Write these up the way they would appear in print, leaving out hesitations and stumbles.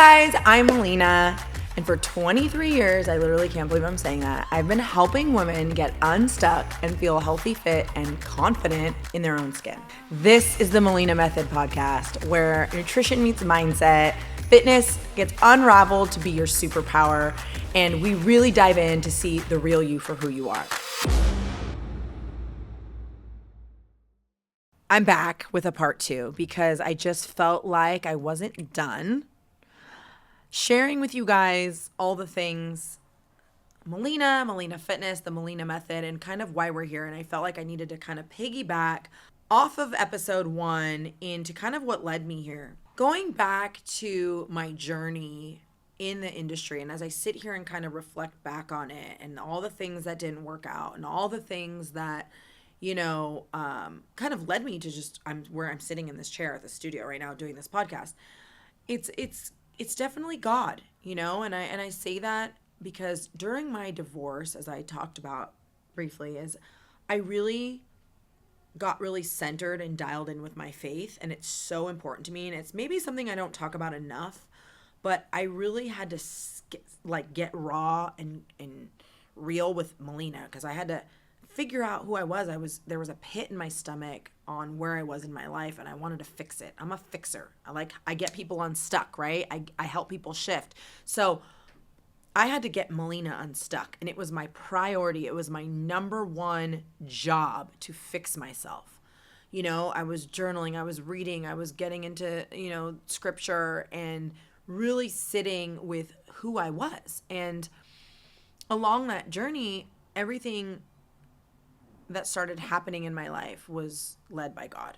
Hi guys, I'm Melina, and for 23 years, I literally can't believe I'm saying that, I've been helping women get unstuck and feel healthy, fit, and confident in their own skin. This is the Melina Method podcast, where nutrition meets mindset, fitness gets unraveled to be your superpower, and we really dive in to see the real you for who you are. I'm back with a part 2 because I just felt like I wasn't done sharing with you guys all the things Melina Fitness, the Melina Method, and kind of why we're here. And I felt like I needed to kind of piggyback off of episode 1 into kind of what led me here. Going back to my journey in the industry, and as I sit here and kind of reflect back on it and all the things that didn't work out and all the things that kind of led me to just where I'm sitting in this chair at the studio right now doing this podcast. It's definitely God, and I say that because during my divorce, as I talked about briefly, is I really got really centered and dialed in with my faith, and it's so important to me, and it's maybe something I don't talk about enough, but I really had to get raw and real with Melina, because I had to figure out who I was. There was a pit in my stomach on where I was in my life, and I wanted to fix it. I'm a fixer. I get people unstuck, right? I help people shift. So I had to get Melina unstuck, and it was my priority. It was my number one job to fix myself. I was journaling, I was reading, I was getting into, scripture and really sitting with who I was. And along that journey, everything that started happening in my life was led by God.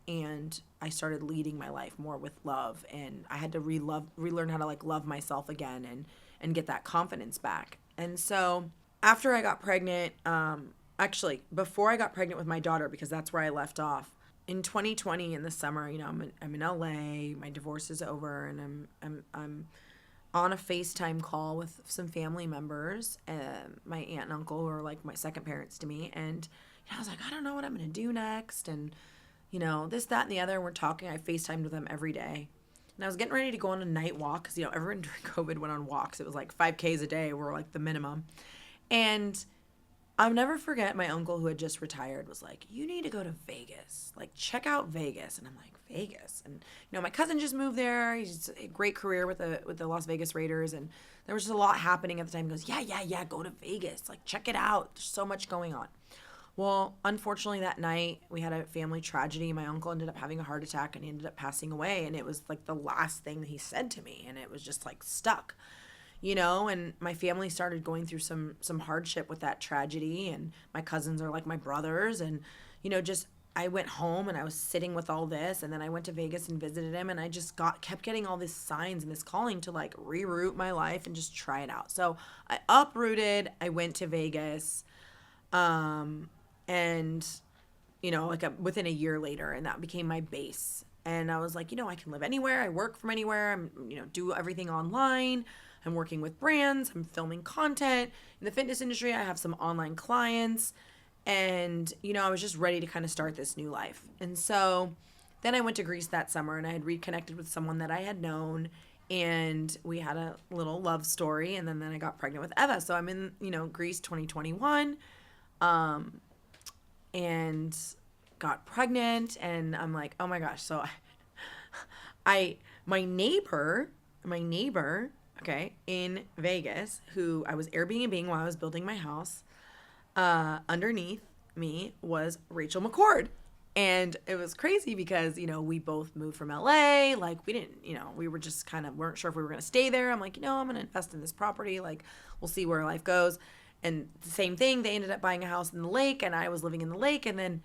And I started leading my life more with love, and I had to relearn how to love myself again and get that confidence back. And so after I got pregnant, actually before I got pregnant with my daughter, because that's where I left off, in 2020 in the summer, I'm in LA, my divorce is over, and I'm on a FaceTime call with some family members, my aunt and uncle, who are like my second parents to me. And I was like, I don't know what I'm going to do next. And, this, that, and the other. We're talking. I FaceTimed with them every day. And I was getting ready to go on a night walk because, everyone during COVID went on walks. It was like 5Ks a day were like the minimum. And I'll never forget my uncle, who had just retired, was like, you need to go to Vegas. Check out Vegas. And I'm like, Vegas? And, my cousin just moved there. He's a great career with the Las Vegas Raiders. And there was just a lot happening at the time. He goes, yeah, go to Vegas. Check it out. There's so much going on. Well, unfortunately, that night, we had a family tragedy. My uncle ended up having a heart attack, and he ended up passing away. And it was the last thing he said to me. And it was just stuck. And my family started going through some hardship with that tragedy, and my cousins are like my brothers, and, I went home and I was sitting with all this, and then I went to Vegas and visited him, and I just kept getting all these signs and this calling to reroute my life and just try it out. So I uprooted, I went to Vegas, and, within a year later, and that became my base. And I was like, I can live anywhere. I work from anywhere. I'm, do everything online. I'm working with brands. I'm filming content. In the fitness industry, I have some online clients. And, I was just ready to kind of start this new life. And so then I went to Greece that summer, and I had reconnected with someone that I had known. And we had a little love story. And then I got pregnant with Eva. So I'm in, Greece 2021. And got pregnant. And I'm like, oh my gosh. So my neighbor, okay, in Vegas, who I was Airbnb-ing while I was building my house, underneath me was Rachel McCord. And it was crazy because, we both moved from LA. We didn't, we were just kind of weren't sure if we were going to stay there. I'm like, I'm going to invest in this property. We'll see where life goes. And the same thing, they ended up buying a house in the lake, and I was living in the lake. And then,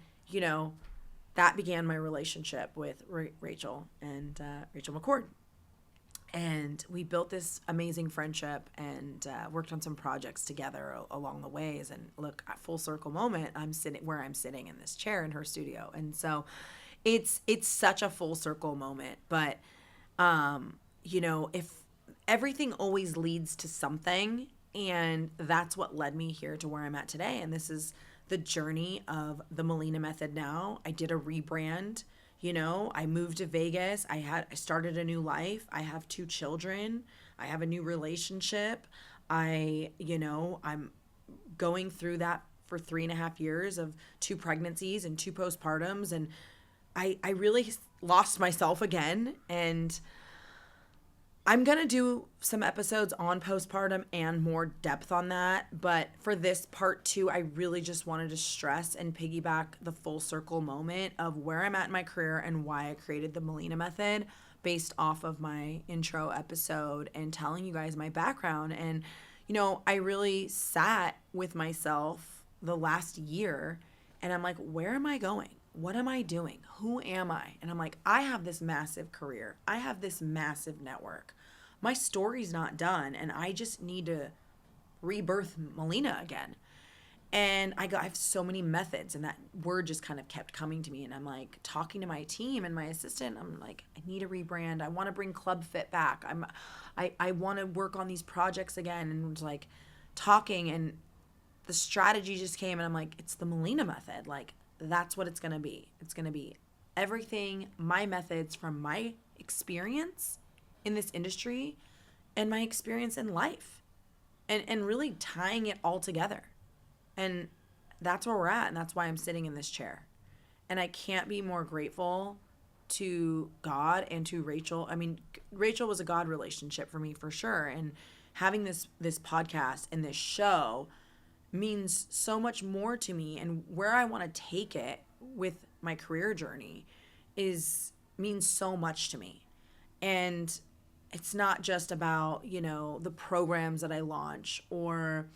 that began my relationship with Rachel and Rachel McCord. And we built this amazing friendship and worked on some projects together along the ways. And look, at full circle moment, I'm sitting where I'm sitting in this chair in her studio. And so it's such a full circle moment. But, if everything always leads to something, and that's what led me here to where I'm at today. And this is the journey of the Melina Method now. I did a rebrand I moved to Vegas. I started a new life. I have 2 children. I have a new relationship. I'm going through that for 3.5 years of 2 pregnancies and 2 postpartums. And I really lost myself again. And I'm going to do some episodes on postpartum and more depth on that. But for this part 2, I really just wanted to stress and piggyback the full circle moment of where I'm at in my career and why I created the Melina method based off of my intro episode and telling you guys my background. And, I really sat with myself the last year and I'm like, where am I going? What am I doing? Who am I? And I'm like, I have this massive career. I have this massive network. My story's not done, and I just need to rebirth Melina again. And I have so many methods, and that word just kind of kept coming to me. And I'm like talking to my team and my assistant. I'm like, I need a rebrand. I want to bring Club Fit back. I want to work on these projects again. And was like talking, and the strategy just came, and I'm like, it's the Melina method. Like, that's what it's going to be. It's going to be everything, my methods from my experience in this industry and my experience in life, and really tying it all together. And that's where we're at. And that's why I'm sitting in this chair. And I can't be more grateful to God and to Rachel. I mean, Rachel was a God relationship for me for sure. And having this podcast and this show means so much more to me, and where I want to take it with my career journey means so much to me. And it's not just about, the programs that I launch or,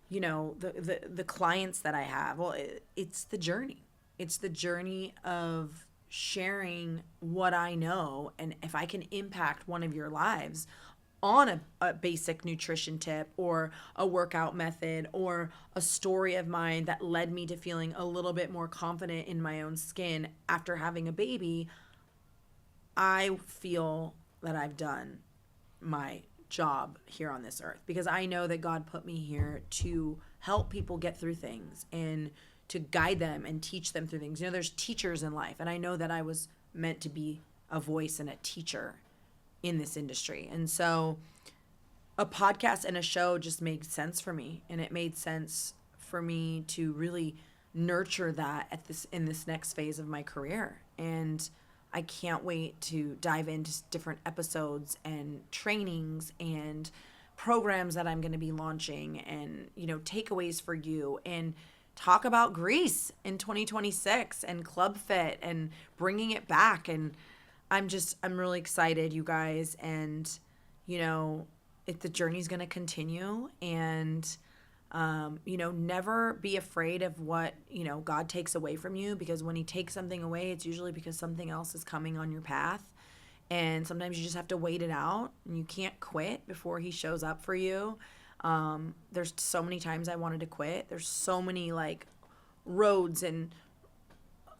the clients that I have. Well, it's the journey. It's the journey of sharing what I know. And if I can impact one of your lives on a basic nutrition tip or a workout method or a story of mine that led me to feeling a little bit more confident in my own skin after having a baby, I feel that I've done my job here on this earth, because I know that God put me here to help people get through things and to guide them and teach them through things. There's teachers in life, and I know that I was meant to be a voice and a teacher in this industry. And so a podcast and a show just made sense for me, and it made sense for me to really nurture that in this next phase of my career. And I can't wait to dive into different episodes and trainings and programs that I'm going to be launching, and, takeaways for you, and talk about Greece in 2026 and Club Fit and bringing it back. And I'm really excited, you guys. And, the journey's going to continue, and, never be afraid of what, God takes away from you, because when he takes something away, it's usually because something else is coming on your path. And sometimes you just have to wait it out, and you can't quit before he shows up for you. There's so many times I wanted to quit. There's so many roads and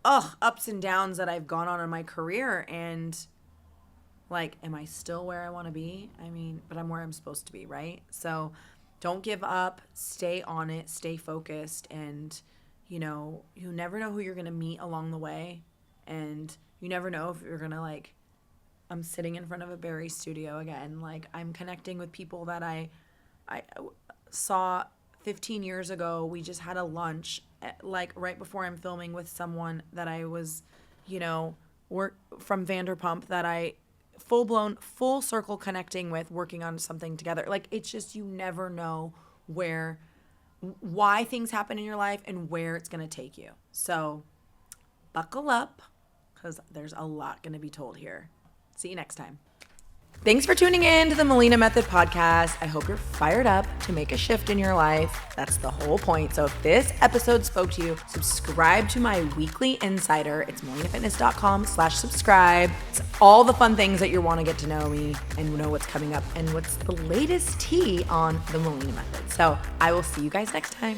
ups and downs that I've gone on in my career, and am I still where I want to be? I mean, but I'm where I'm supposed to be, right? So don't give up, stay on it, stay focused, and you never know who you're going to meet along the way, and you never know if you're going to I'm sitting in front of a Barry studio again. I'm connecting with people that I saw 15 years ago. We just had a lunch right before I'm filming with someone that I was, work from Vanderpump, that I full circle connecting with, working on something together. It's just, you never know why things happen in your life and where it's going to take you. So buckle up, because there's a lot going to be told here. See you next time. Thanks for tuning in to the Melina Method podcast. I hope you're fired up to make a shift in your life. That's the whole point. So if this episode spoke to you, subscribe to my weekly insider. It's melinafitness.com/subscribe. It's all the fun things that you want to get to know me and know what's coming up and what's the latest tea on the Melina Method. So I will see you guys next time.